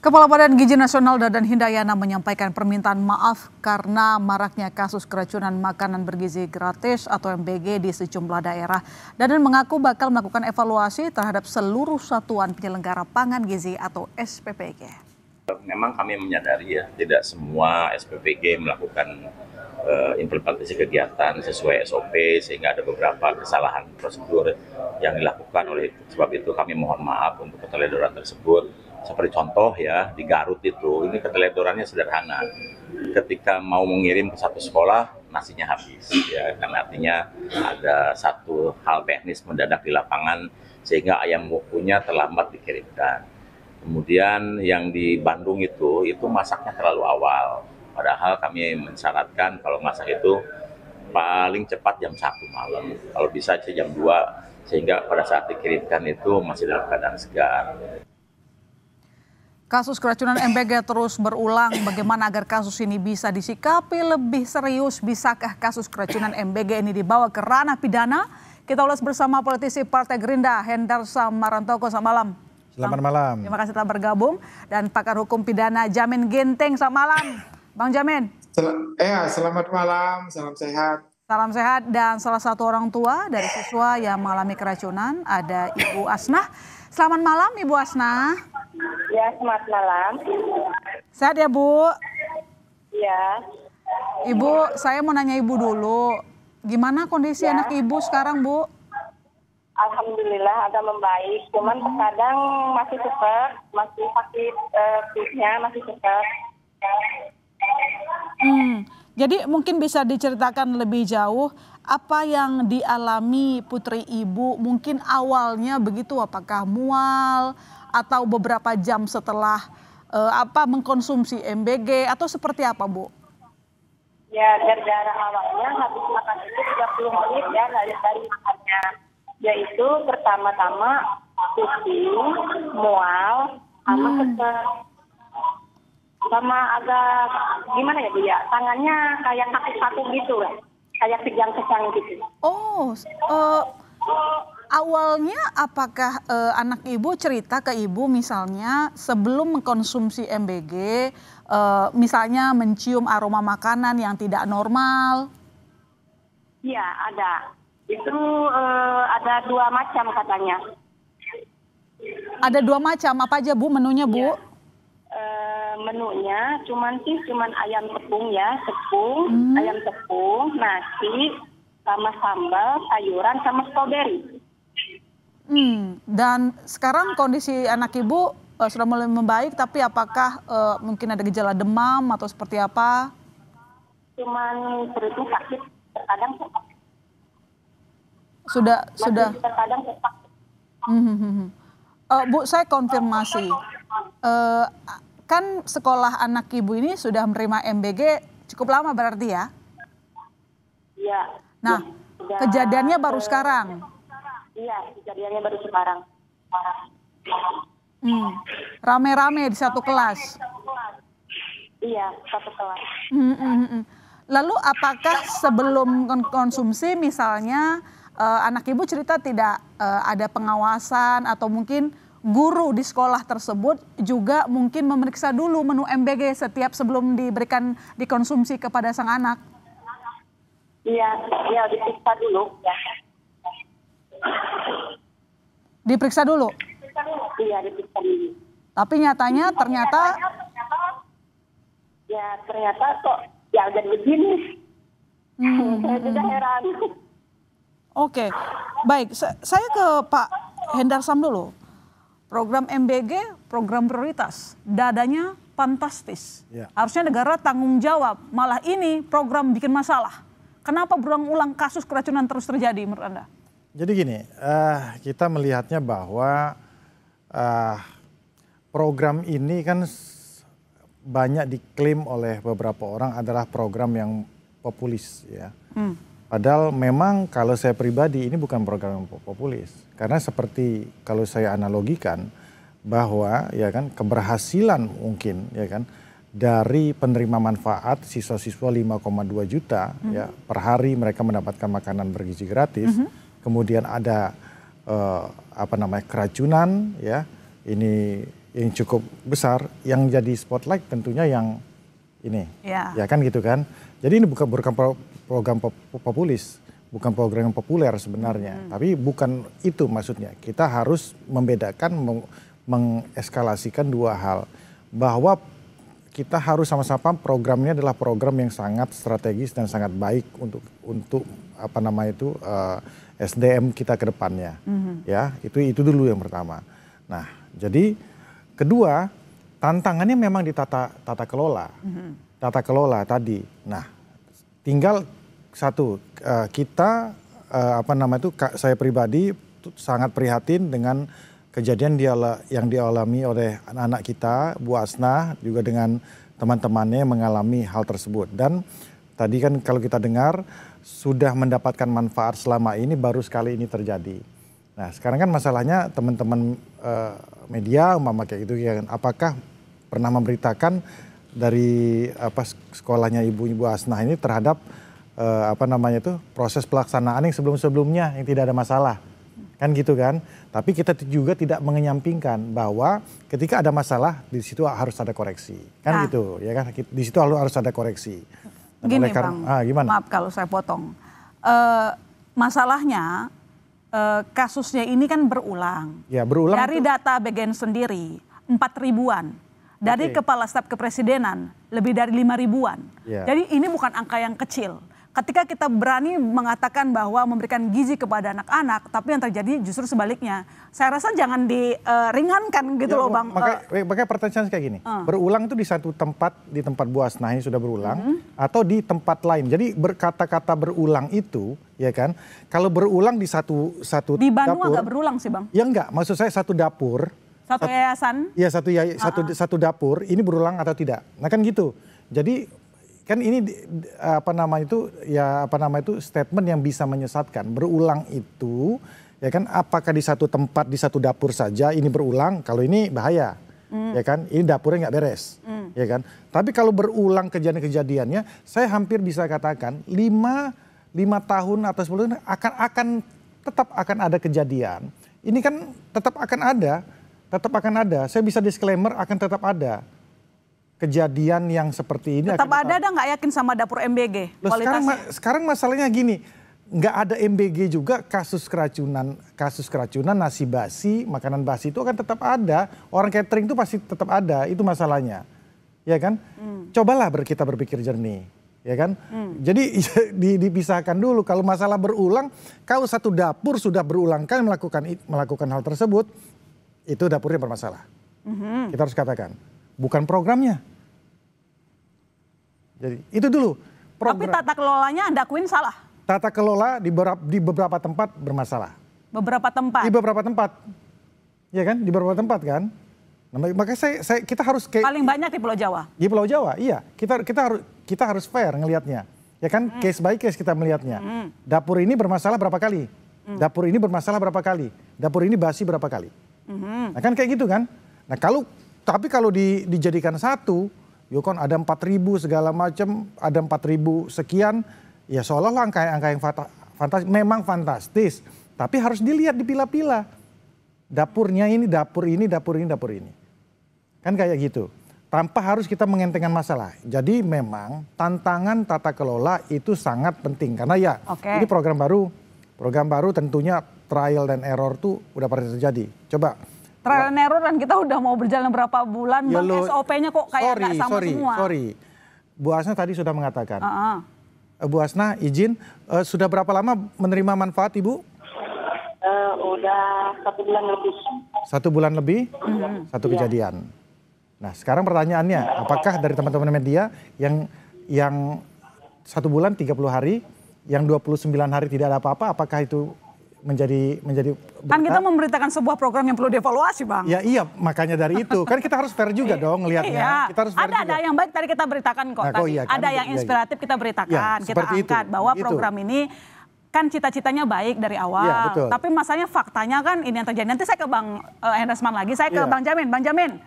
Kepala Badan Gizi Nasional Dadan Hindayana menyampaikan permintaan maaf karena maraknya kasus keracunan makanan bergizi gratis atau MBG di sejumlah daerah. Dadan mengaku bakal melakukan evaluasi terhadap seluruh satuan penyelenggara pangan gizi atau SPPG. Memang kami menyadari ya, tidak semua SPPG melakukan implementasi kegiatan sesuai SOP, sehingga ada beberapa kesalahan prosedur yang dilakukan. Oleh sebab itu kami mohon maaf untuk keteledoran tersebut. Seperti contoh ya, di Garut itu, ini keteledorannya sederhana. Ketika mau mengirim ke satu sekolah, nasinya habis. Ya, kan artinya ada satu hal teknis mendadak di lapangan, sehingga ayam wokunya terlambat dikirimkan. Kemudian yang di Bandung itu masaknya terlalu awal. Padahal kami mensyaratkan kalau masak itu paling cepat jam 1 malam. Kalau bisa jam 2, sehingga pada saat dikirimkan itu masih dalam keadaan segar. Kasus keracunan MBG terus berulang. Bagaimana agar kasus ini bisa disikapi lebih serius? Bisakah kasus keracunan MBG ini dibawa ke ranah pidana? Kita ulas bersama politisi Partai Gerindra, Hendarsam Marantoko. Selamat malam. Selamat malam. Terima kasih telah bergabung. Dan pakar hukum pidana Jamin Ginting. Selamat malam, Bang Jamin. Selamat malam. Salam sehat. Salam sehat. Dan salah satu orang tua dari siswa yang mengalami keracunan ada Ibu Asnah. Selamat malam, Ibu Asnah. Ya, selamat malam. Sehat ya, Bu? Ya. Ibu, saya mau nanya Ibu dulu. Gimana kondisi anak Ibu sekarang, Bu? Alhamdulillah agak membaik. Cuman terkadang masih sesek, masih sakit perutnya, masih sesek. Jadi mungkin bisa diceritakan lebih jauh apa yang dialami putri Ibu mungkin awalnya begitu, apakah mual atau beberapa jam setelah mengkonsumsi MBG atau seperti apa, Bu? Ya, gara-gara awalnya habis makan itu 30 menit ya dari makannya. Yaitu pertama-tama pusing, mual, sama sesek. Sama agak gimana ya Bu ya, tangannya kayak sakit-sakit gitu kan, kayak kejang-kejang gitu. Awalnya apakah anak Ibu cerita ke Ibu misalnya sebelum mengkonsumsi MBG, misalnya mencium aroma makanan yang tidak normal? Iya ada, itu ada 2 macam katanya. Ada 2 macam, apa aja Bu menunya Bu? Ya. Menunya cuman ayam tepung ya, ayam tepung, nasi, sama sambal, sayuran, sama stroberi. Dan sekarang kondisi anak Ibu sudah mulai membaik, tapi apakah mungkin ada gejala demam atau seperti apa? Cuman perutnya sakit, terkadang sesak. Sudah. Terkadang sesak. Bu, saya konfirmasi. Kan sekolah anak Ibu ini sudah menerima MBG cukup lama berarti ya? Iya. Nah, kejadiannya baru sekarang? Iya, kejadiannya baru sekarang. Rame-rame di satu kelas? Iya, satu kelas. Lalu apakah sebelum konsumsi misalnya anak Ibu cerita tidak ada pengawasan atau mungkin guru di sekolah tersebut juga mungkin memeriksa dulu menu MBG setiap sebelum dikonsumsi kepada sang anak? Iya, diperiksa dulu. Ya. Diperiksa dulu? Iya, diperiksa dulu. Tapi nyatanya ternyata kok ya jadi begini. Saya juga heran. Oke, baik. Saya ke Pak Hendarsam dulu. Program MBG, program prioritas, dadanya fantastis. Ya. Harusnya negara tanggung jawab. Malah ini program bikin masalah. Kenapa berulang-ulang kasus keracunan terus terjadi menurut Anda? Jadi gini, kita melihatnya bahwa program ini kan banyak diklaim oleh beberapa orang adalah program yang populis ya. Padahal memang kalau saya pribadi ini bukan program yang populis. Karena seperti kalau saya analogikan bahwa ya kan keberhasilan mungkin ya kan dari penerima manfaat siswa-siswa 5,2 juta ya per hari mereka mendapatkan makanan bergizi gratis. Kemudian ada keracunan ya. Ini yang cukup besar, yang jadi spotlight tentunya yang ini, ya kan gitu kan. Jadi ini bukan program populis, bukan program yang populer sebenarnya, tapi bukan itu maksudnya. Kita harus membedakan, mengeskalasikan dua hal, bahwa kita harus sama-sama programnya adalah program yang sangat strategis dan sangat baik untuk apa namanya itu SDM kita ke depannya, ya itu dulu yang pertama. Nah, jadi kedua, tantangannya memang di tata kelola. Tata kelola tadi. Nah, tinggal satu, kita apa namanya itu, saya pribadi sangat prihatin dengan kejadian yang dialami oleh anak-anak kita, Bu Asnah, juga dengan teman-temannya mengalami hal tersebut. Dan tadi kan kalau kita dengar sudah mendapatkan manfaat selama ini, baru sekali ini terjadi. Nah, sekarang kan masalahnya teman-teman media kayak gitu ya, apakah pernah memberitakan dari sekolahnya Ibu Asnah ini terhadap apa namanya itu proses pelaksanaan yang sebelumnya yang tidak ada masalah, kan gitu kan? Tapi kita juga tidak mengenyampingkan bahwa ketika ada masalah di situ harus ada koreksi, kan gitu ya kan? Di situ harus ada koreksi. Dan gini Bang, gimana? Maaf kalau saya potong. Masalahnya kasusnya ini kan berulang. Ya, berulang. Dari data BGN sendiri 4.000-an. Dari Kepala Staf Kepresidenan lebih dari 5.000-an. Ya. Jadi ini bukan angka yang kecil. Ketika kita berani mengatakan bahwa memberikan gizi kepada anak-anak, tapi yang terjadi justru sebaliknya. Saya rasa jangan diringankan gitu loh Bang. Makanya pertanyaan kayak gini, berulang itu di satu tempat, di tempat Bu Asnah ini sudah berulang, atau di tempat lain. Jadi berkata-kata berulang itu, ya kan, kalau berulang di satu di Bandung dapur, agak berulang sih Bang. Ya enggak, maksud saya satu dapur. Satu yayasan. Iya satu dapur, ini berulang atau tidak. Nah kan gitu, jadi kan ini apa nama itu statement yang bisa menyesatkan. Berulang itu ya kan, apakah di satu tempat, di satu dapur saja ini berulang, kalau ini bahaya. Ya kan, ini dapurnya nggak beres. Ya kan, tapi kalau berulang kejadiannya, saya hampir bisa katakan 5 tahun atau 10 tahun tetap akan ada kejadian. Ini kan tetap akan ada, saya bisa disclaimer, akan tetap ada kejadian yang seperti ini. Tetap ada nggak yakin sama dapur MBG? Loh, sekarang masalahnya gini, nggak ada MBG juga, kasus keracunan nasi basi, makanan basi itu akan tetap ada. Orang catering itu pasti tetap ada, itu masalahnya, ya kan? Cobalah kita berpikir jernih, ya kan? Jadi dipisahkan dulu. Kalau masalah berulang, kalau satu dapur sudah berulang kali melakukan hal tersebut, itu dapurnya bermasalah. Kita harus katakan. Bukan programnya. Jadi itu dulu. Tapi tata kelolanya Anda akuin salah? Tata kelola di beberapa tempat bermasalah. Beberapa tempat? Di beberapa tempat. Ya kan, di beberapa tempat kan. Nah, makanya kita harus paling banyak di Pulau Jawa? Di Pulau Jawa, iya. Kita harus fair ngelihatnya. Ya kan, case by case kita melihatnya. Dapur ini bermasalah berapa kali? Dapur ini bermasalah berapa kali? Dapur ini basi berapa kali? Nah kan kayak gitu kan. Nah tapi kalau dijadikan satu, ya kan ada 4.000 segala macam, ada 4.000 sekian, ya seolah-olah angka yang fantastis, memang fantastis, tapi harus dilihat dipilah-pilah. Dapurnya ini, dapur ini. Kan kayak gitu. Tanpa harus kita mengentengkan masalah. Jadi memang tantangan tata kelola itu sangat penting, karena ya ini program baru tentunya trial dan error tuh udah pernah terjadi. Coba. Trial and error dan kita udah mau berjalan berapa bulan, ya Bang, SOP-nya kok kayak nggak sama semua. Sorry, Bu Asnah tadi sudah mengatakan. Bu Asnah izin, sudah berapa lama menerima manfaat Ibu? Udah 1 bulan lebih. 1 bulan lebih? Satu kejadian. Nah sekarang pertanyaannya, apakah dari teman-teman media yang 1 bulan 30 hari, yang 29 hari tidak ada apa-apa, apakah itu menjadi kan kita memberitakan sebuah program yang perlu dievaluasi Bang. Ya iya, makanya dari itu kan kita harus fair juga dong ngelihatnya. Iya. Kita harus fair ada yang baik tadi kita beritakan kok. Nah, tadi. Ada yang inspiratif kita beritakan, kita angkat bahwa program ini kan cita-citanya baik dari awal. Ya, betul. Tapi masanya faktanya kan ini yang terjadi. Nanti saya ke Bang Henresman lagi, saya ke Bang Jamin. Bang Jamin,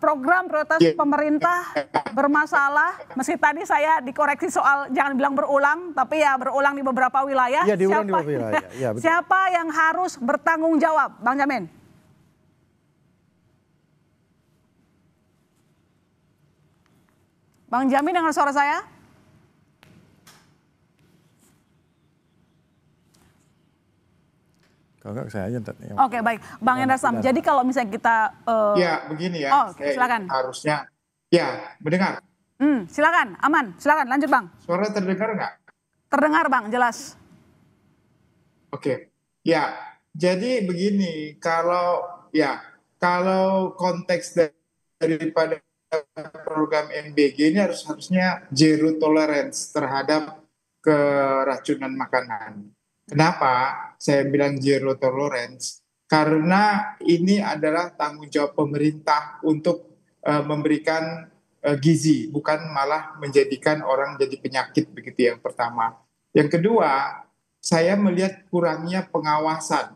program prioritas pemerintah bermasalah, meski tadi saya dikoreksi soal jangan bilang berulang, tapi ya berulang di beberapa wilayah. Iya, diulang di beberapa wilayah. Ya, siapa yang harus bertanggung jawab, Bang Jamin? Bang Jamin dengar suara saya? Kalau enggak saya aja. Oke, baik. Bang Hendra Sam, jadi kalau misalnya kita... Ya, begini ya. Oh, silakan. Harusnya, ya, mendengar. Silakan, aman. Silakan, lanjut Bang. Suara terdengar nggak? Terdengar Bang, jelas. Oke. Ya, jadi begini, kalau konteks daripada program MBG ini harusnya zero tolerance terhadap keracunan makanan. Kenapa saya bilang zero tolerance? Karena ini adalah tanggung jawab pemerintah untuk memberikan gizi, bukan malah menjadikan orang jadi penyakit, begitu yang pertama. Yang kedua, saya melihat kurangnya pengawasan.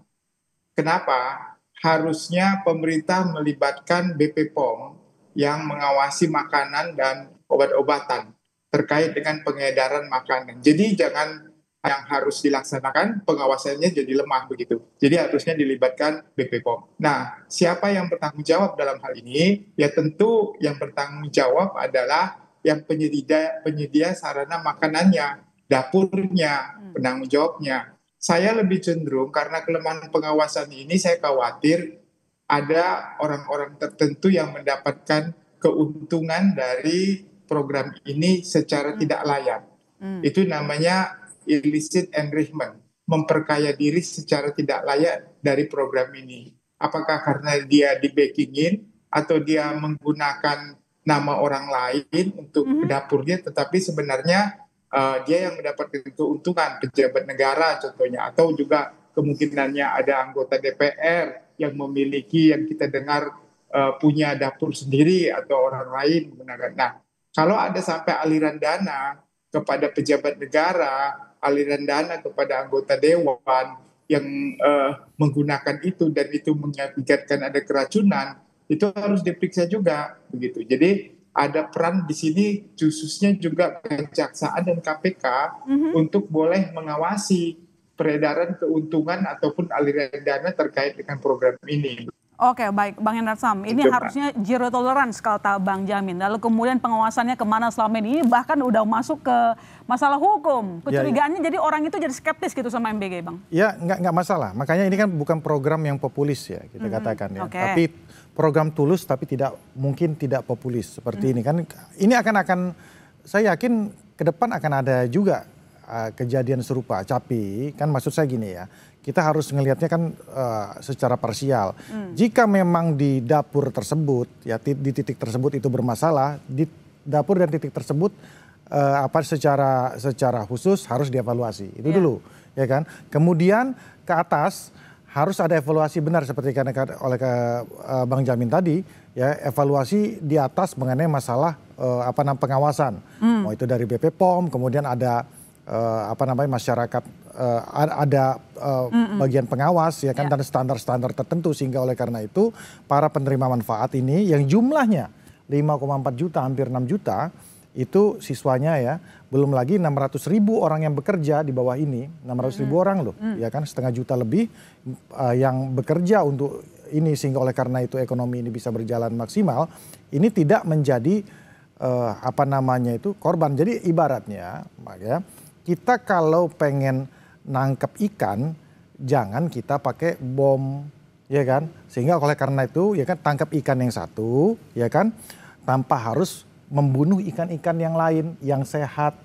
Kenapa? Harusnya pemerintah melibatkan BP POM yang mengawasi makanan dan obat-obatan terkait dengan pengedaran makanan. Jadi jangan yang harus dilaksanakan pengawasannya jadi lemah begitu. Jadi harusnya dilibatkan BP POM. Nah, siapa yang bertanggung jawab dalam hal ini? Ya tentu yang bertanggung jawab adalah yang penyedia sarana makanannya, dapurnya, penanggung jawabnya. Saya lebih cenderung karena kelemahan pengawasan ini saya khawatir ada orang-orang tertentu yang mendapatkan keuntungan dari program ini secara tidak layak. Itu namanya illicit enrichment, memperkaya diri secara tidak layak dari program ini. Apakah karena dia di-backingin atau dia menggunakan nama orang lain untuk dapurnya, tetapi sebenarnya dia yang mendapatkan keuntungan, pejabat negara contohnya, atau juga kemungkinannya ada anggota DPR yang memiliki, yang kita dengar punya dapur sendiri atau orang lain menggunakan. Nah, kalau ada sampai aliran dana kepada pejabat negara, aliran dana kepada anggota dewan yang menggunakan itu dan itu mengakibatkan ada keracunan, itu harus diperiksa juga begitu. Jadi ada peran di sini khususnya juga kejaksaan dan KPK untuk boleh mengawasi peredaran keuntungan ataupun aliran dana terkait dengan program ini. Oke, baik Bang Hendra Sam, ini harusnya zero tolerance kalau kata Bang Jamin. Lalu kemudian pengawasannya kemana selama ini, bahkan udah masuk ke masalah hukum. Kecurigaannya jadi orang itu jadi skeptis gitu sama MBG, Bang. Ya, nggak masalah. Makanya ini kan bukan program yang populis ya, kita katakan ya. Tapi program tulus tapi mungkin tidak populis seperti ini kan. Ini akan saya yakin ke depan akan ada juga kejadian serupa. Tapi kan maksud saya gini ya, kita harus ngelihatnya kan secara parsial. Jika memang di dapur tersebut, ya di titik tersebut itu bermasalah, di dapur dan titik tersebut secara khusus harus dievaluasi. Itu dulu, ya kan. Kemudian ke atas harus ada evaluasi benar seperti oleh Bang Jamin tadi, ya evaluasi di atas mengenai masalah pengawasan. Mau itu dari BP POM, kemudian ada masyarakat, ada bagian pengawas ya kan, dan standar-standar tertentu, sehingga oleh karena itu para penerima manfaat ini yang jumlahnya 5,4 juta, hampir 6 juta itu siswanya ya, belum lagi 600.000 orang yang bekerja di bawah ini, 600.000 orang loh, ya kan, setengah juta lebih yang bekerja untuk ini, sehingga oleh karena itu ekonomi ini bisa berjalan maksimal. Ini tidak menjadi korban. Jadi ibaratnya ya, kita kalau pengen nangkep ikan, jangan kita pakai bom, ya kan? Sehingga oleh karena itu, ya kan, tangkap ikan yang satu, ya kan, tanpa harus membunuh ikan-ikan yang lain, yang sehat,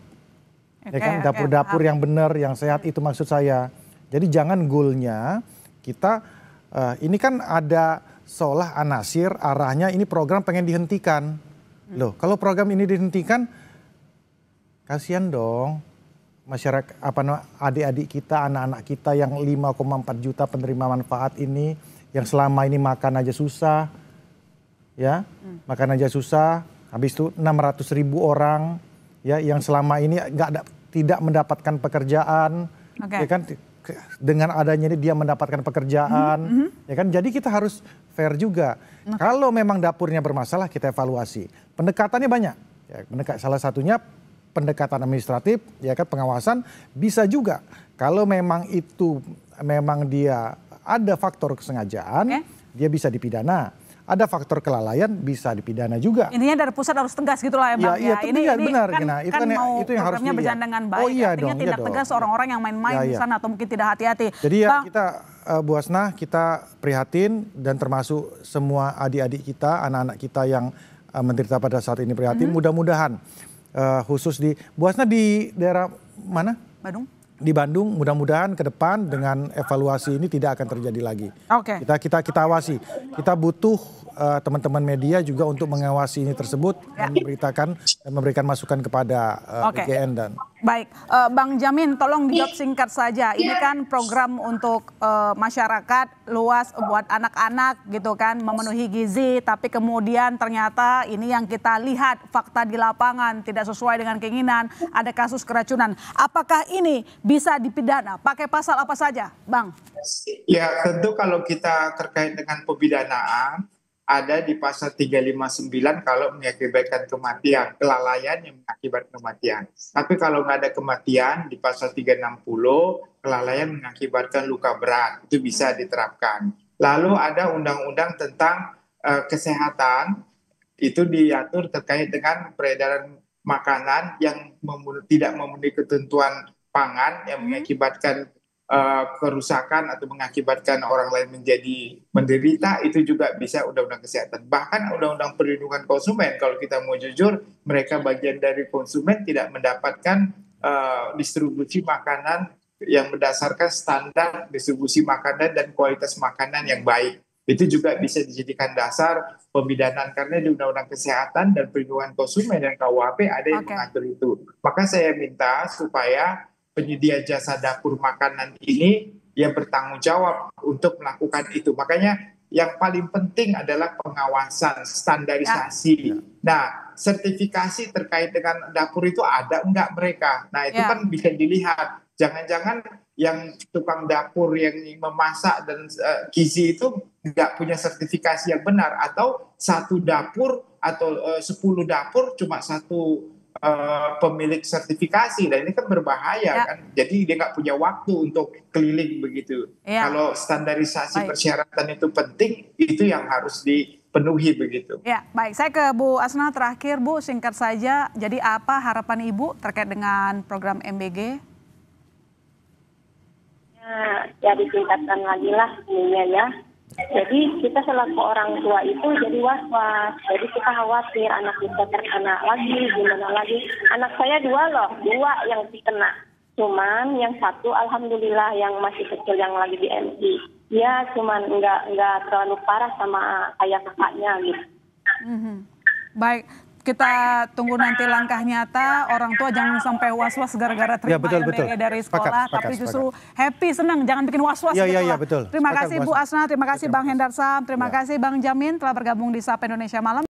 ya kan? Dapur-dapur yang benar, yang sehat, itu maksud saya. Jadi jangan goalnya kita, ini kan ada seolah anasir arahnya ini program pengen dihentikan. Loh, kalau program ini dihentikan, kasihan dong masyarakat, adik-adik kita, anak-anak kita yang 5,4 juta penerima manfaat ini, yang selama ini makan aja susah, ya, makan aja susah. Habis itu 600.000 orang, ya, yang selama ini tidak mendapatkan pekerjaan, ya kan, dengan adanya ini dia mendapatkan pekerjaan, ya kan. Jadi kita harus fair juga. Kalau memang dapurnya bermasalah, kita evaluasi. Pendekatannya banyak. Ya, salah satunya pendekatan administratif, ya kan, pengawasan. Bisa juga kalau memang dia ada faktor kesengajaan, dia bisa dipidana. ada faktor kelalaian bisa dipidana juga. Intinya dari pusat harus tegas gitulah ya Bang. Iya, tegas, benar. Kan, Nah, kan itu mau itu yang harus programnya dilihat. berjalan dengan baik. Oh iya Artinya dong, tindak tegas orang-orang yang main-main di sana atau mungkin tidak hati-hati. Jadi ya Bang, kita Bu Asna, kita prihatin dan termasuk semua adik-adik kita, anak-anak kita yang menderita pada saat ini prihatin. Mudah-mudahan khusus di Bu Asna di daerah mana? Bandung. Di Bandung, mudah-mudahan ke depan dengan evaluasi ini tidak akan terjadi lagi. Oke. Kita awasi. Kita butuh teman-teman media juga untuk mengawasi ini tersebut dan memberitakan dan memberikan masukan kepada BGN dan. Baik, Bang Jamin, tolong dijawab singkat saja. Ini kan program untuk masyarakat luas buat anak-anak gitu kan, memenuhi gizi, tapi kemudian ternyata ini yang kita lihat fakta di lapangan tidak sesuai dengan keinginan, ada kasus keracunan. Apakah ini bisa dipidana? Pakai pasal apa saja, Bang? Ya, tentu kalau kita terkait dengan pemidanaan, ada di pasal 359 kalau mengakibatkan kematian, kelalaian yang mengakibatkan kematian. Tapi kalau nggak ada kematian, di pasal 360, kelalaian mengakibatkan luka berat, itu bisa diterapkan. Lalu ada undang-undang tentang kesehatan, itu diatur terkait dengan peredaran makanan yang tidak memenuhi ketentuan pangan, yang mengakibatkan kerusakan atau mengakibatkan orang lain menjadi menderita, itu juga bisa undang-undang kesehatan. Bahkan undang-undang perlindungan konsumen, kalau kita mau jujur, mereka bagian dari konsumen tidak mendapatkan distribusi makanan yang berdasarkan standar distribusi makanan dan kualitas makanan yang baik. Itu juga bisa dijadikan dasar pemidanaan karena di undang-undang kesehatan dan perlindungan konsumen dan KUHP ada yang mengatur itu. Maka saya minta supaya penyedia jasa dapur makanan ini yang bertanggung jawab untuk melakukan itu. Makanya yang paling penting adalah pengawasan, standarisasi. Nah, sertifikasi terkait dengan dapur itu ada enggak mereka? Nah, itu kan bisa dilihat. Jangan-jangan yang tukang dapur yang memasak dan gizi itu nggak punya sertifikasi yang benar. Atau satu dapur atau 10 dapur cuma satu pemilik sertifikasi, dan ini kan berbahaya kan, jadi dia nggak punya waktu untuk keliling begitu. Kalau standarisasi persyaratan itu penting, itu yang harus dipenuhi begitu. Ya, baik. Saya ke Bu Asna terakhir, Bu, singkat saja. Jadi apa harapan Ibu terkait dengan program MBG? Ya ditingkatkan lagi lah ininya ya. Jadi kita selaku orang tua itu jadi was-was. Jadi kita khawatir anak kita terkena lagi, gimana lagi. Anak saya 2 yang terkena. Cuman yang satu alhamdulillah yang masih kecil yang lagi di MI. Ya cuman nggak terlalu parah sama kayak kakaknya gitu. Baik. Kita tunggu nanti langkah nyata, orang tua jangan sampai was-was gara-gara terima MBG dari sekolah, tapi justru happy, senang, jangan bikin was-was. Iya, betul. Terima kasih Bu Asna, terima kasih Bang Hendar Sam, terima kasih Bang Jamin telah bergabung di Sapa Indonesia Malam.